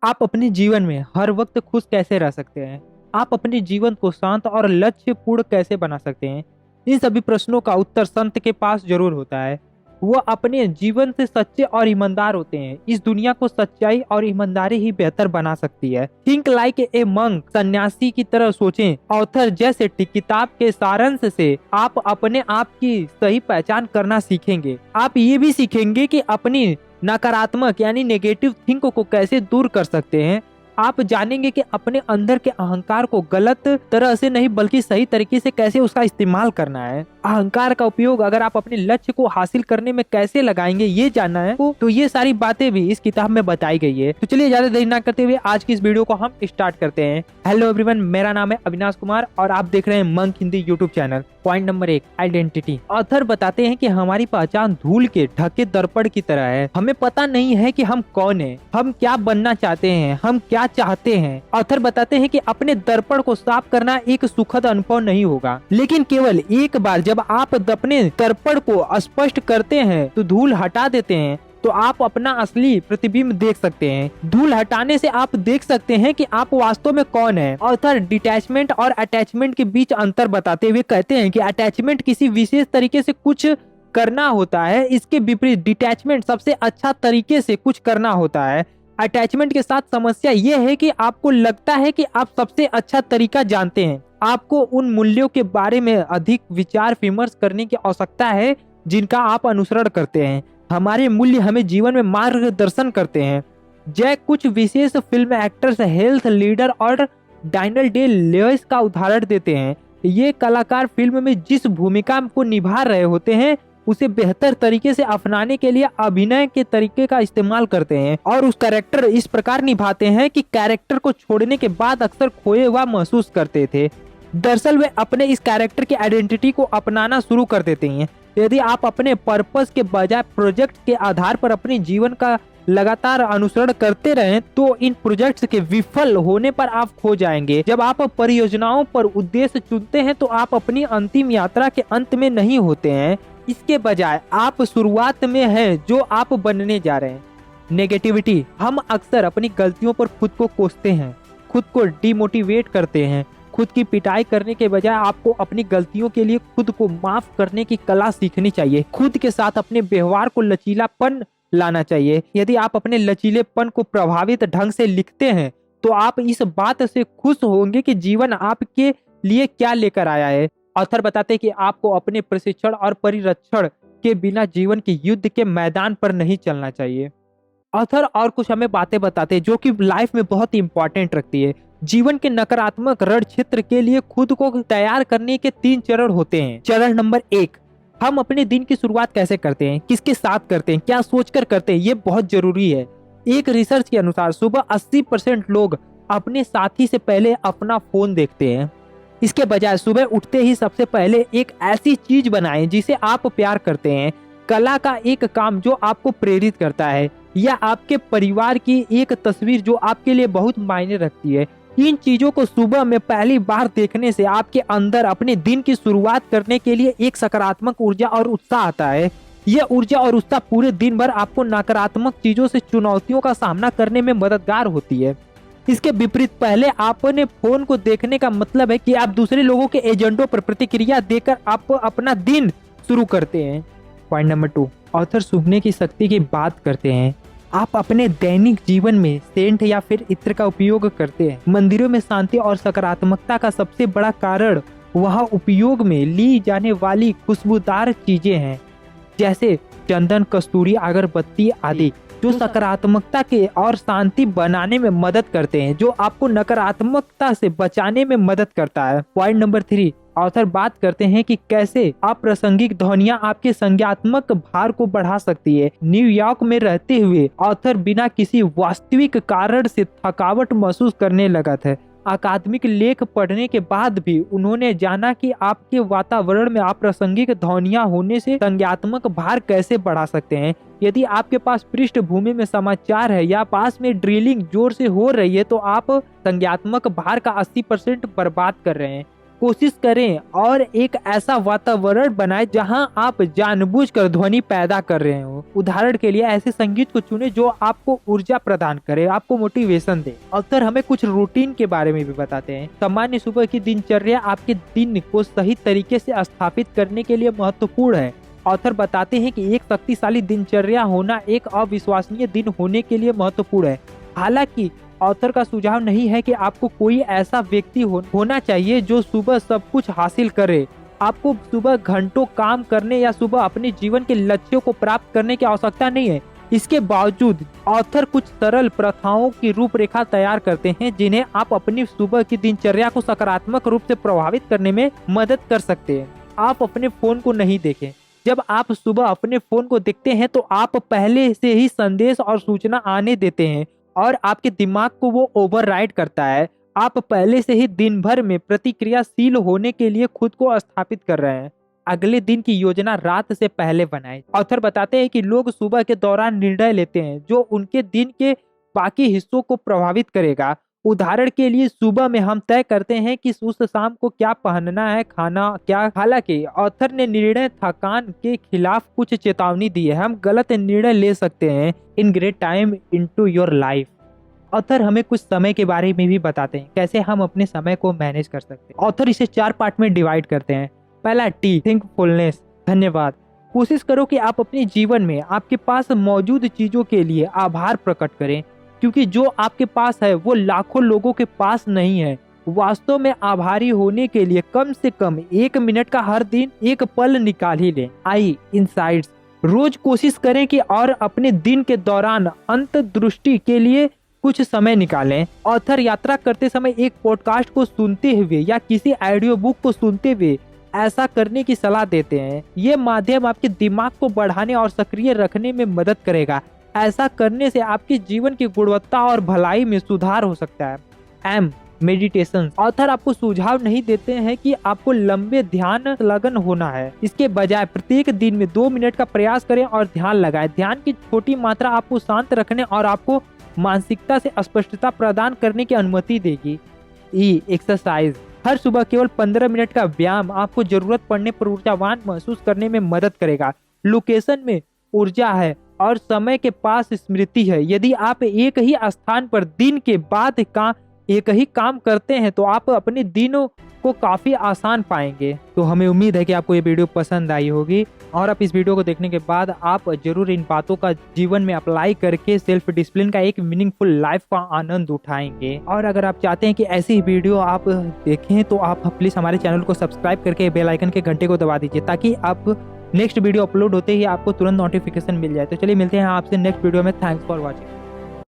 आप अपने जीवन में हर वक्त खुश कैसे रह सकते हैं? आप अपने जीवन को शांत और लक्ष्यपूर्ण कैसे बना सकते हैं? इन सभी प्रश्नों का उत्तर संत के पास जरूर होता है। वो अपने जीवन से सच्चे और ईमानदार होते हैं। इस दुनिया को सच्चाई और ईमानदारी ही बेहतर बना सकती है। थिंक लाइक ए मंक, सन्यासी की तरह सोचें। ऑथर जैसे किताब के सारांश से आप अपने आप की सही पहचान करना सीखेंगे। आप ये भी सीखेंगे कि अपनी नकारात्मक यानी नेगेटिव थिंक को कैसे दूर कर सकते हैं। आप जानेंगे कि अपने अंदर के अहंकार को गलत तरह से नहीं बल्कि सही तरीके से कैसे उसका इस्तेमाल करना है। अहंकार का उपयोग अगर आप अपने लक्ष्य को हासिल करने में कैसे लगाएंगे ये जानना है तो ये सारी बातें भी इस किताब में बताई गई है। तो चलिए ज्यादा देरी ना करते हुए आज की इस वीडियो को हम स्टार्ट करते हैं। हेलो एवरीवन, मेरा नाम है अविनाश कुमार और आप देख रहे हैं monk Hindi YouTube channel. Point number 1, identity. Author बताते हैं कि हमारी पहचान धूल के ढके दर्पण की तरह है। हमें पता नहीं है कि हम कौन हैं, हम क्या बनना चाहते हैं, हम क्या चाहते हैं। ऑथर बताते हैं कि अपने दर्पण को साफ करना एक सुखद अनुभव नहीं होगा, लेकिन केवल एक बार जब आप अपने दर्पण को स्पष्ट करते हैं तो धूल हटा देते हैं तो आप अपना असली प्रतिबिंब देख सकते हैं। धूल हटाने से आप देख सकते हैं कि आप वास्तव में कौन है। ऑथर डिटैचमेंट और अटैचमेंट के बीच अंतर बताते हुए कहते हैं कि अटैचमेंट किसी विशेष तरीके से कुछ करना होता है, इसके विपरीत डिटैचमेंट सबसे अच्छा तरीके से कुछ करना होता है। अटैचमेंट के साथ समस्या ये है कि आपको लगता है कि आप सबसे अच्छा तरीका जानते हैं। आपको उन मूल्यों के बारे में अधिक विचार विमर्श करने की आवश्यकता है जिनका आप अनुसरण करते हैं। हमारे मूल्य हमें जीवन में मार्गदर्शन करते हैं। कुछ विशेष फिल्म एक्टर्स हेल्थ लीडर और डायनल डे लेविस का उदाहरण देते हैं। ये कलाकार फिल्म में जिस भूमिका को निभा रहे होते हैं उसे बेहतर तरीके से अपनाने के लिए अभिनय के तरीके का इस्तेमाल करते हैं और उस कैरेक्टर इस प्रकार निभाते हैं कि कैरेक्टर को छोड़ने के बाद अक्सर खोए हुआ महसूस करते थे। दरअसल वे अपने इस कैरेक्टर की आइडेंटिटी को अपनाना शुरू कर देते हैं। यदि आप अपने पर्पस के बजाय प्रोजेक्ट के आधार पर अपने जीवन का लगातार अनुसरण करते रहें तो इन प्रोजेक्ट्स के विफल होने पर आप खो जाएंगे। जब आप परियोजनाओं पर उद्देश्य चुनते हैं तो आप अपनी अंतिम यात्रा के अंत में नहीं होते हैं, इसके बजाय आप शुरुआत में हैं जो आप बनने जा रहे हैं। नेगेटिविटी। हम अक्सर अपनी गलतियों पर खुद को कोसते हैं, खुद को डिमोटिवेट करते हैं। खुद की पिटाई करने के बजाय आपको अपनी गलतियों के लिए खुद को माफ करने की कला सीखनी चाहिए। खुद के साथ अपने व्यवहार को लचीलापन लाना चाहिए। यदि आप अपने लचीलेपन को प्रभावित ढंग से लिखते हैं तो आप इस बात से खुश होंगे कि जीवन आपके लिए क्या लेकर आया है। ऑथर बताते हैं कि आपको अपने प्रशिक्षण और परिरक्षण के बिना जीवन के युद्ध के मैदान पर नहीं चलना चाहिए। ऑथर और कुछ हमें बातें बताते हैं जो कि लाइफ में बहुत इंपॉर्टेंट रखती है। जीवन के नकारात्मक रण क्षेत्र के लिए खुद को तैयार करने के 3 चरण होते हैं। चरण नंबर 1, हम अपने दिन की शुरुआत कैसे करते हैं, किसके साथ करते हैं, क्या सोचकर करते हैं, ये बहुत जरूरी है। एक रिसर्च के अनुसार सुबह 80% लोग अपने साथी से पहले अपना फोन देखते हैं। इसके बजाय सुबह उठते ही सबसे पहले एक ऐसी चीज बनाएं जिसे आप प्यार करते हैं। कला का एक काम जो आपको प्रेरित करता है या आपके परिवार की एक तस्वीर जो आपके लिए बहुत मायने रखती है। इन चीजों को सुबह में पहली बार देखने से आपके अंदर अपने दिन की शुरुआत करने के लिए एक सकारात्मक ऊर्जा और उत्साह आता है। यह ऊर्जा और उत्साह पूरे दिन भर आपको नकारात्मक चीजों से चुनौतियों का सामना करने में मददगार होती है। इसके विपरीत पहले आपने फोन को देखने का मतलब है कि आप दूसरे लोगों के एजेंडों पर प्रतिक्रिया देकर आप अपना दिन शुरू करते हैं। पॉइंट नंबर 2, ऑथर सूंघने की शक्ति की बात करते हैं। आप अपने दैनिक जीवन में सेंट या फिर इत्र का उपयोग करते हैं। मंदिरों में शांति और सकारात्मकता का सबसे बड़ा कारण वहाँ उपयोग में ली जाने वाली खुशबूदार चीजें हैं, जैसे चंदन, कस्तूरी, अगरबत्ती आदि, जो सकारात्मकता के और शांति बनाने में मदद करते हैं, जो आपको नकारात्मकता से बचाने में मदद करता है। पॉइंट नंबर 3, ऑथर बात करते हैं कि कैसे अप्रासंगिक ध्वनियां आपके संज्ञात्मक भार को बढ़ा सकती है। न्यूयॉर्क में रहते हुए ऑथर बिना किसी वास्तविक कारण से थकावट महसूस करने लगा था। अकादमिक लेख पढ़ने के बाद भी उन्होंने जाना कि आपके वातावरण में अप्रासंगिक ध्वनियां होने से संज्ञात्मक भार कैसे बढ़ा सकते हैं। यदि आपके पास पृष्ठभूमि में समाचार है या पास में ड्रिलिंग जोर से हो रही है तो आप संज्ञात्मक भार का 80% बर्बाद कर रहे हैं। कोशिश करें और एक ऐसा वातावरण बनाएं जहां आप जानबूझकर ध्वनि पैदा कर रहे हो। उदाहरण के लिए ऐसे संगीत को चुने जो आपको ऊर्जा प्रदान करे, आपको मोटिवेशन दे। ऑथर हमें कुछ रूटीन के बारे में भी बताते हैं। सामान्य सुबह की दिनचर्या आपके दिन को सही तरीके से स्थापित करने के लिए महत्वपूर्ण है। ऑथर बताते हैं कि एक शक्तिशाली दिनचर्या होना एक अविश्वसनीय दिन होने के लिए महत्वपूर्ण है। हालांकि ऑथर का सुझाव नहीं है कि आपको कोई ऐसा व्यक्ति होना चाहिए जो सुबह सब कुछ हासिल करे। आपको सुबह घंटों काम करने या सुबह अपने जीवन के लक्ष्यों को प्राप्त करने की आवश्यकता नहीं है। इसके बावजूद ऑथर कुछ सरल प्रथाओं की रूपरेखा तैयार करते हैं जिन्हें आप अपनी सुबह की दिनचर्या को सकारात्मक रूप से प्रभावित करने में मदद कर सकते हैं। आप अपने फोन को नहीं देखें। जब आप सुबह अपने फोन को देखते हैं तो आप पहले से ही संदेश और सूचना आने देते हैं और आपके दिमाग को वो ओवरराइड करता है। आप पहले से ही दिन भर में प्रतिक्रियाशील होने के लिए खुद को स्थापित कर रहे हैं। अगले दिन की योजना रात से पहले बनाएं। ऑथर बताते हैं कि लोग सुबह के दौरान निर्णय लेते हैं जो उनके दिन के बाकी हिस्सों को प्रभावित करेगा। उदाहरण के लिए सुबह में हम तय करते हैं कि उस शाम को क्या पहनना है, खाना क्या। हालांकि ऑथर ने निर्णय थकान के खिलाफ कुछ चेतावनी दी है। हम गलत निर्णय ले सकते हैं। In great time into your life. Author हमें कुछ समय के बारे में भी बताते हैं, कैसे हम अपने समय को मैनेज कर सकते हैं। ऑथर इसे 4 पार्ट में डिवाइड करते हैं। पहला टी, थिंकफुलनेस, धन्यवाद। कोशिश करो कि आप अपने जीवन में आपके पास मौजूद चीजों के लिए आभार प्रकट करें, क्योंकि जो आपके पास है वो लाखों लोगों के पास नहीं है। वास्तव में आभारी होने के लिए कम से कम 1 मिनट का हर दिन एक पल निकाल ही लें। आई इनसाइट्स, रोज कोशिश करें कि और अपने दिन के दौरान अंतर्दृष्टि के लिए कुछ समय निकालें। ऑथर यात्रा करते समय एक पॉडकास्ट को सुनते हुए या किसी ऑडियो बुक को सुनते हुए ऐसा करने की सलाह देते हैं। ये माध्यम आपके दिमाग को बढ़ाने और सक्रिय रखने में मदद करेगा। ऐसा करने से आपके जीवन की गुणवत्ता और भलाई में सुधार हो सकता है। M, meditation. ऑथर आपको सुझाव नहीं देते हैं कि आपको लंबे ध्यान लगन होना है। इसके बजाय प्रत्येक दिन में 2 मिनट का प्रयास करें और ध्यान लगाएं। ध्यान की छोटी मात्रा आपको शांत रखने और आपको मानसिकता से स्पष्टता प्रदान करने की अनुमति देगी। ई, एक्सरसाइज। हर सुबह केवल 15 मिनट का व्यायाम आपको जरूरत पड़ने पर ऊर्जावान महसूस करने में मदद करेगा। लोकेशन में ऊर्जा है और समय के पास स्मृति है। यदि आप एक ही स्थान पर दिन के बाद एक ही काम करते हैं तो आप अपने दिनों को काफी आसान पाएंगे। तो हमें उम्मीद है कि आपको ये वीडियो पसंद आई होगी और आप इस वीडियो को देखने के बाद आप जरूर इन बातों का जीवन में अप्लाई करके सेल्फ डिसिप्लिन का एक मीनिंगफुल लाइफ का आनंद उठाएंगे। और अगर आप चाहते हैं कि ऐसी ही वीडियो आप देखें तो आप प्लीज हमारे चैनल को सब्सक्राइब करके बेल आइकन के घंटे को दबा दीजिए, ताकि आप नेक्स्ट वीडियो अपलोड होते ही आपको तुरंत नोटिफिकेशन मिल जाए। तो चलिए मिलते हैं आपसे नेक्स्ट वीडियो में। Thanks for watching.